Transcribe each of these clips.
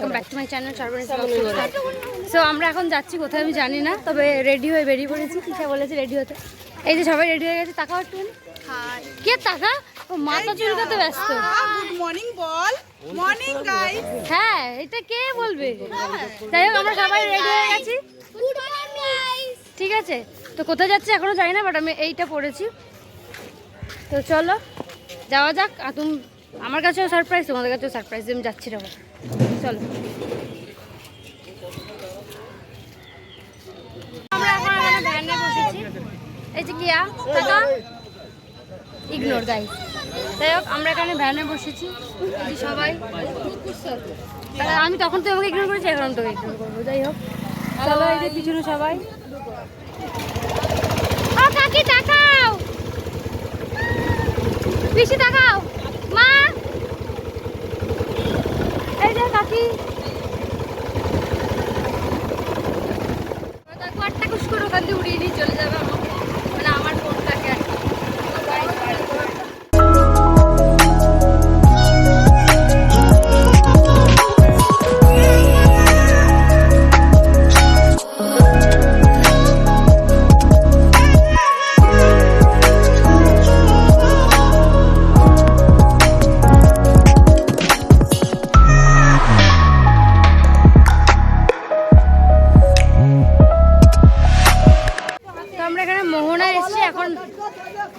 Welcome back to my channel Sharbani blog. So আমরা এখন যাচ্ছি কোথায় আমি জানি না, তবে রেডি হয়ে বেরিয়ে পড়েছি। কিসে বলেছে রেডি হতে, এই যে সবাই রেডি হয়ে গেছে। তাকাও একটু, কে টাকা ও মাথা চুলকাতে ব্যস্ত। গুড মর্নিং বল। Morning guys. হ্যাঁ, এটা কে বলবে? যাই হোক আমরা সবাই রেডি হয়ে গেছি। Good morning guys. ঠিক আছে, তো কোথায় যাচ্ছি এখনো জানি না, বাট আমি এইটা পড়েছি। তো চলো যাওয়া যাক। আর তুমি, আমার কাছেও সারপ্রাইজ, তোমাদের কাছেও সারপ্রাইজ, আমি যাচ্ছি না। চলো আমরা এখন এখানে ভ্যানে বসেছি। এই যে কিয়া টাকা ইগনোর গাইস। যাই হোক আমরা এখানে ভ্যানে বসেছি সবাই। আমি তখন তো আমাকে ইগনোর করেছি, এখন তোকে ইগনোর করবো। যাই হোক চলো, এই যে পিছনে সবাই। ও কাকি তাকাও, বেশি তাকাও মা। এই যে কাকি একটা কুশ করে ওখান দিয়ে উড়িয়ে নিয়ে চলে যাবে আমাকে, মানে আমার ফোনটাকে আর কি।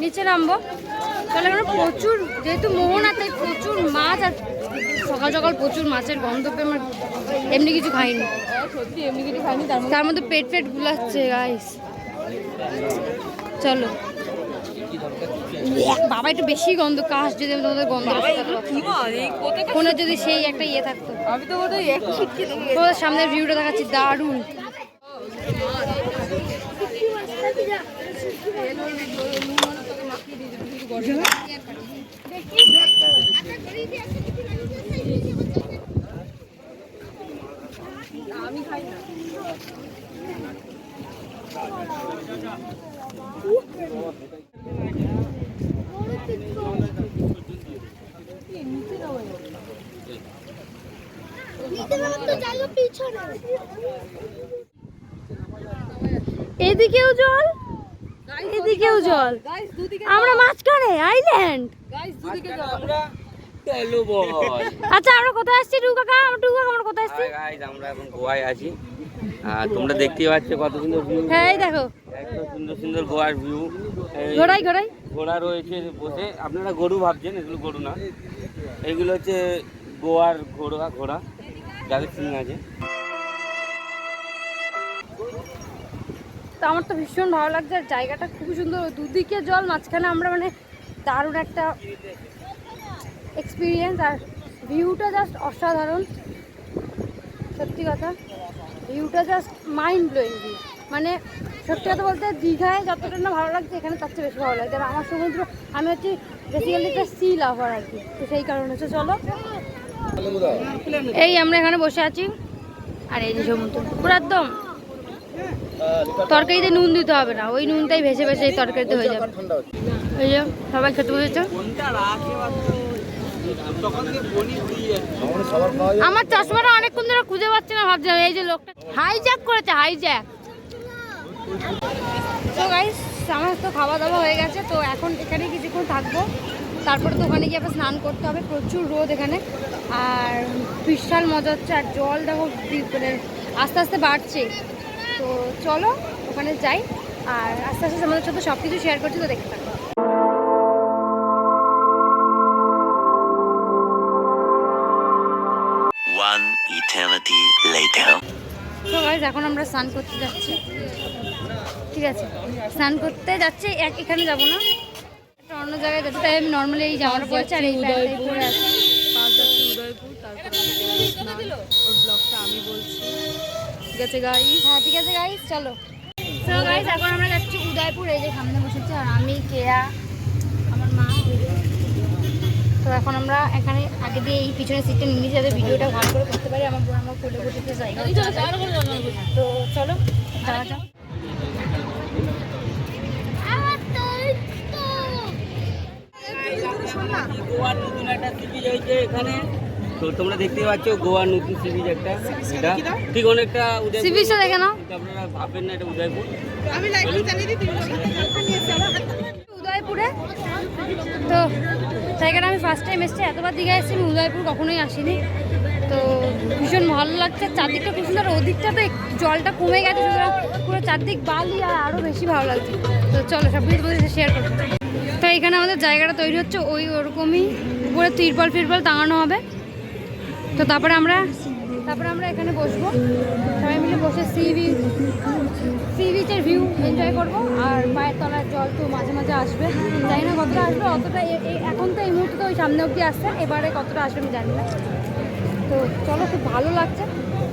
নিচে নামবো। তাহলে এখানে প্রচুর, যেহেতু মোহনা তাই প্রচুর মাছ, আর সকাল সকাল প্রচুর মাছের গন্ধ পেয়ে আমার এমনি কিছু খাইনি, সত্যি এমনি কিছু খাইনি, তার মধ্যে পেট পেট গুলাচ্ছে গাইস। চলো বাবা, একটু বেশি গন্ধ, কাশ যদি আমি তোমাদের গন্ধ ফোনের যদি সেই একটা ইয়ে থাকতো। আমি তো তোমাদের সামনের ভিউটা দেখাচ্ছি, দারুণ। আমি খাই না। এদিকেও জল, এদিকেও জল, আমরা মাঝখানে আইল্যান্ড। আচ্ছা আমরা কোথায় আসছি টুকু কাকা? আমরা কোথায় আসছি? আমরা এখন গোয়ায় আছি। তোমরা দেখতেই পাচ্ছ কত সুন্দর ভিউ। হ্যাঁ এই দেখো, একদম সুন্দর সুন্দর গোয়ার ভিউ। ঘোড়াই ঘোড়া রয়েছে বসে। আপনারা গরু ভাবছেন, এগুলো গরু না, এগুলো হচ্ছে গোয়ার ঘোড়া যাদের সিং আছে। তো আমার তো ভীষণ ভালো লাগছে, আর জায়গাটা খুবই সুন্দর। দুদিকে জল, মাঝখানে আমরা, মানে দারুণ একটা এক্সপিরিয়েন্স। আর ভিউটা জাস্ট অসাধারণ, সত্যি কথা। ভিউটা জাস্ট মাইন্ড ব্লোয়িং ভিউ। মানে সত্যি কথা বলতে দীঘায় যতটা না ভালো লাগছে, এখানে তার চেয়ে বেশি ভালো লাগছে। আর আমার সমুদ্র, আমি হচ্ছে বেসিক্যালি একটা সি লাভার আর কি, তো সেই কারণে হচ্ছে। চলো এই আমরা এখানে বসে আছি, আর এই যে সমুদ্র পুরো একদম। তরকারিতে নুন দিতে হবে না, ওই নুনটাই ভেসে ভেসে এই তরকারিতে হয়ে যাবে। এই যে সবাই খেতে বসেছে। আমার চশমাটা অনেকক্ষণ ধরে খুঁজে পাচ্ছি না, ভাবছিলাম এই যে লোকটা হাইজ্যাক করেছে, হাইজ্যাক। তো গাইস আমার তো খাওয়া দাওয়া হয়ে গেছে, তো এখন এখানে কিছুক্ষণ থাকবো, তারপরে তো ওখানে গিয়ে আবার স্নান করতে হবে। প্রচুর রোদ এখানে, আর বিশাল মজা হচ্ছে। আর জল দেখো মানে আস্তে আস্তে বাড়ছে। তো চলো ওখানে যাই, আর আস্তে আস্তে আমাদের সাথে সব কিছু শেয়ার করছি, তো দেখতে থাকো। One eternity later. তো গাইস এখন আমরা স্নান করতে যাচ্ছি, ঠিক আছে? স্নান করতে যাচ্ছি, এখানে যাবো না, একটা অন্য জায়গায় যাচ্ছি। তাই আমি নর্মালি এই জামাটা পরেছি আর এই প্যান্টটাই পরে আছি। ওর ব্লগটা আমি বলছি, ঠিক আছে গাইস? হ্যাঁ ঠিক আছে গাইস, চলো। তো গাইস এখন আমরা যাচ্ছি উদয়পুর। এই যে সামনে বসেছি, আর আমি, কেয়া, আমার মা। তো এখন আমরা এখানে আগে দিয়ে এই পিছনে সিটটা নিয়ে যাতে ভিডিওটা ভালো করে করতে পারি। আমার বোন আমার কোলে বসেছে জায়গা। তো চলো যাওয়া যাক। গোয়ার নতুন একটা সিরিজ হয়েছে এখানে, তো তোমরা দেখতেই পাচ্ছ গোয়ার নতুন সি বিচ একটা, এটা ঠিক অনেকটা সি বিচটা দেখে নাও। কিন্তু আপনারা ভাববেন না এটা উদয়পুর। আমি লাইট চালিয়ে দিই, তুমি উদয়পুরে তো জায়গাটা আমি ফার্স্ট টাইম এসেছি, এতবার দীঘা এসেছি, আমি উদয়পুর কখনোই আসিনি। তো ভীষণ ভালো লাগছে, চারদিকটা খুব সুন্দর, ওদিকটাতে জলটা কমে গেছে, সুতরাং পুরো চারদিক বালি আর আরও বেশি ভালো লাগছে। তো চলো সব কিছু তোমাদের সাথে শেয়ার করবো। তো এখানে আমাদের জায়গাটা তৈরি হচ্ছে, ওরকমই উপরে তিরপল ফিরপল টাঙানো হবে। তো তারপরে আমরা এখানে বসবো, সবাই মিলে বসে সি বিচের ভিউ এনজয় করবো। আর পায়ের তলার জল তো মাঝে মাঝে আসবে, জানি না কতটা আসবে, অতটা এখন তো এই মুহূর্তে তো ওই সামনে অবধি আসছে, এবারে কতটা আসবে আমি জানি না। তো চলো, খুব ভালো লাগছে,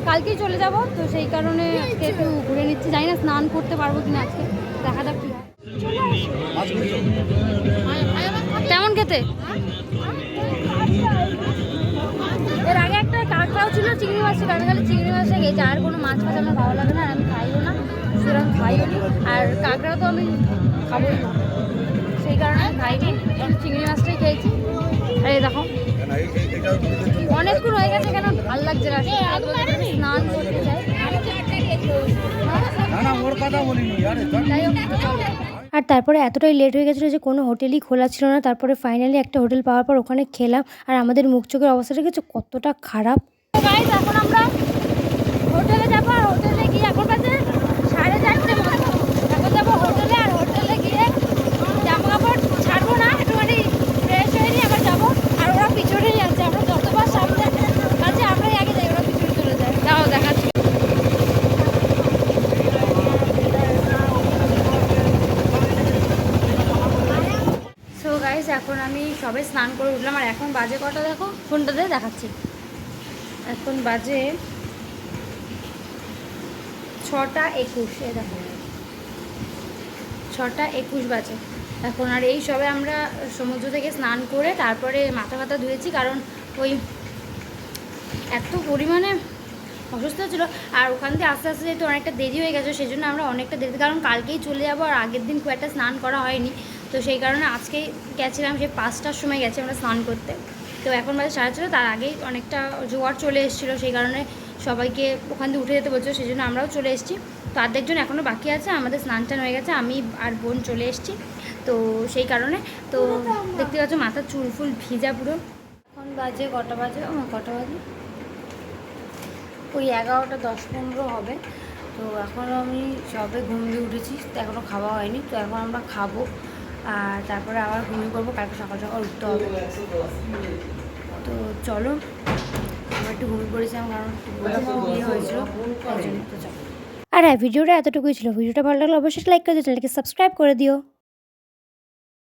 কালকেই চলে যাব, তো সেই কারণে আজকে একটু ঘুরে নিচ্ছি। জানি না স্নান করতে পারবো কিনা আজকে, দেখা যাক কী হয়। কেমন খেতে? এর আগে একটা কাঁকড়াও ছিল, চিংড়ি মাছ ছিল, আমি খালি চিংড়ি মাছে গেছি, আর কোনো মাছ ফাছ আমার ভালো লাগে না, আর আমি খাইও না, সুতরাং খাইও না। আর কাঁকড়া তো আমি খাবোই না, সেই কারণে আমি খাইনি, চিংড়ি মাছটাই খেয়েছি। আর এই দেখো অনেকক্ষণ হয়ে গেছে, কেন ভালো লাগছে না, স্নান করতে চাই। যাই হোক, চলো। আর তারপরে এতটাই লেট হয়ে গেছিলো যে কোনো হোটেলই খোলা ছিল না। তারপরে ফাইনালি একটা হোটেল পাওয়ার পর ওখানে খেলাম, আর আমাদের মুখ চোখের অবস্থাটা কিছু কতটা খারাপ। গাইস, এখন আমরা হোটেলে যাবো, আর হোটেলে গিয়ে এখন বাজে 4:30 মতো। এখন যাবো হোটেলে, আর হোটেলে গিয়ে জামা কাপড় ছাড়বো না, একটুখানি ফ্রেশ হয়ে নিয়ে আবার যাবো। আর ওরা পিছনেই আছে, আমরা যতবার সামনে আছে আমরাই আগে যাই, ওরা পিছনে চলে যায়। তাও দেখাচ্ছি। সো গাইস, এখন আমি সবে স্নান করে উঠলাম, আর এখন বাজে কটা দেখো, ফোনটাতে দেখাচ্ছি, এখন বাজে 6:21। এই দেখো 6:21 বাজে এখন। আর এই সবে আমরা সমুদ্র থেকে স্নান করে তারপরে মাথা ধুয়েছি, কারণ ওই এত পরিমাণে অসুস্থ ছিল, আর ওখান থেকে আস্তে আস্তে যেহেতু অনেকটা দেরি হয়ে গেছে, সেই জন্য আমরা অনেকটা দেরি, কারণ কালকেই চলে যাবো, আর আগের দিন খুব একটা স্নান করা হয়নি, তো সেই কারণে আজকেই গেছিলাম, সেই 5টার সময় গেছি আমরা স্নান করতে। তো এখন বাজে 4:30, তার আগেই অনেকটা জোয়ার চলে এসেছিলো, সেই কারণে সবাইকে ওখান থেকে উঠে যেতে বলছিল, সেই জন্য আমরাও চলে এসেছি। তো অর্ধেকজন এখনও বাকি আছে, আমাদের স্নান টান হয়ে গেছে, আমি আর বোন চলে এসেছি, তো সেই কারণে। তো দেখতে পাচ্ছ মাথার চুল ফুল ভিজা পুরো। এখন বাজে কটা বাজে ওই 11:10-15 হবে। তো এখনও আমি সবে ঘুম দিয়ে উঠেছি, তো এখনও খাওয়া হয়নি, তো এখন আমরা খাবো, আর তারপরে আবার ঘুমিয়ে পড়বো, কালকে সকাল সকাল উঠতে হবে। তো চলো, আমরা একটু ঘুমিয়ে পড়েছিলাম, কারণ বিয়ে হয়েছিল তাই জন্য। তো চলো। আর হ্যাঁ, ভিডিওটা এতটুকুই ছিল। ভিডিওটা ভালো লাগলে অবশ্যই লাইক করে দিও, চ্যানেলকে সাবস্ক্রাইব করে দিও।